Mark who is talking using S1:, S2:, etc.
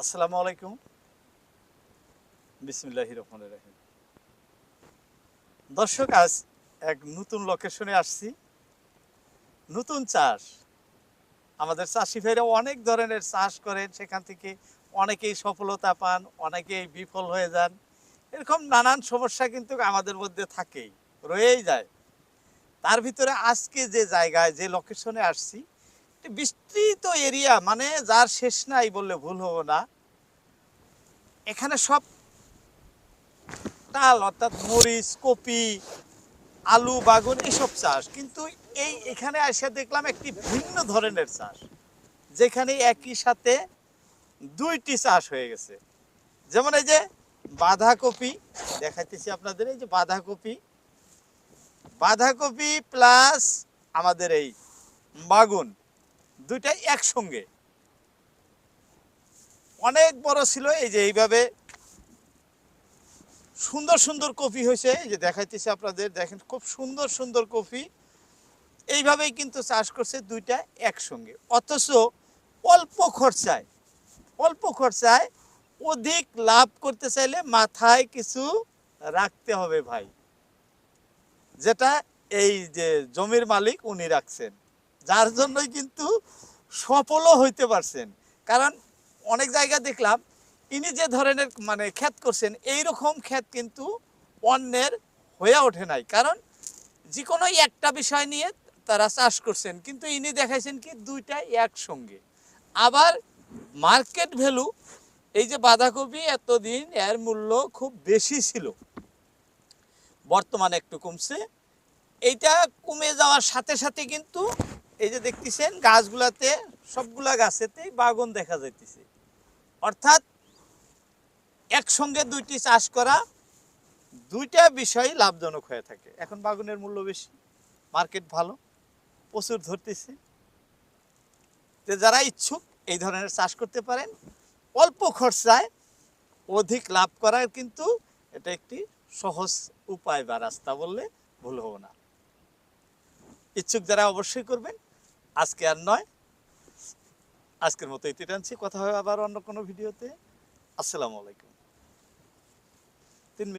S1: আসসালামু আলাইকুম। বিসমিল্লাহির রহমানির রহিম। দর্শক, আজ এক নতুন লোকেশনে আসছি। নতুন চাষ, আমাদের চাষি ভাইরা অনেক ধরনের চাষ করেন, সেখান থেকে অনেকেই সফলতা পান, অনেকেই বিফল হয়ে যান। এরকম নানান সমস্যা কিন্তু আমাদের মধ্যে থাকেই, রয়েই যায়। তার ভিতরে আজকে যে জায়গায়, যে লোকেশনে আসছি, একটি বিস্তৃত এরিয়া, মানে যার শেষ নাই বললে ভুল হবে না। এখানে সব ডাল, অর্থাৎ মরিচ, কপি, আলু, বাগুন, এসব চাষ। কিন্তু এখানে এসে দেখলাম একটি ভিন্ন ধরনের চাষ, যেখানে একই সাথে দুইটি চাষ হয়ে গেছে। যেমন এই যে বাঁধাকপি দেখাইতেছি আপনাদের, এই যে বাঁধাকপি, বাঁধাকপি প্লাস আমাদের এই বাগুন, দুইটাই একসঙ্গে অনেক বড় ছিল। এই যে এইভাবে সুন্দর সুন্দর কপি হয়েছে, এই যে দেখাইতেছি আপনাদের, দেখেন খুব সুন্দর সুন্দর কপি। এইভাবেই কিন্তু চাষ করছে দুইটা একসঙ্গে, অথচ অল্প খরচায়, অল্প খরচায় অধিক লাভ করতে চাইলে মাথায় কিছু রাখতে হবে ভাই, যেটা এই যে জমির মালিক উনি রাখছেন, যার জন্যই কিন্তু সফলও হইতে পারছেন। কারণ অনেক জায়গায় দেখলাম ইনি যে ধরনের মানে ক্ষেত করছেন, এইরকম ক্ষেত কিন্তু অন্যের হয়ে ওঠে নাই। কারণ যে কোনো একটা বিষয় নিয়ে তারা চাষ করছেন, কিন্তু ইনি দেখাইছেন কি দুইটাই একসঙ্গে। আবার মার্কেট ভ্যালু, এই যে বাঁধাকপি এতদিন এর মূল্য খুব বেশি ছিল, বর্তমানে একটু কমছে। এইটা কমে যাওয়ার সাথে সাথে কিন্তু এই যে দেখতেছেন গাছগুলাতে, সবগুলা গাছেতেই বাগুন দেখা যাইতেছে। অর্থাৎ একসঙ্গে দুইটি চাষ করা, দুইটা বিষয় লাভজনক হয়ে থাকে। এখন বাগুনের মূল্য বেশি, মার্কেট ভালো, প্রচুর ধরতেছে। তো যারা ইচ্ছুক এই ধরনের চাষ করতে পারেন, অল্প খরচায় অধিক লাভ করার কিন্তু এটা একটি সহজ উপায় বা রাস্তা বললে ভুল হবে না। ইচ্ছুক যারা অবশ্যই করবেন। আজকে আর নয়, আজকের মতো এটি টানছি। কথা হবে আবার অন্য কোনো ভিডিওতে। আসসালামু আলাইকুম।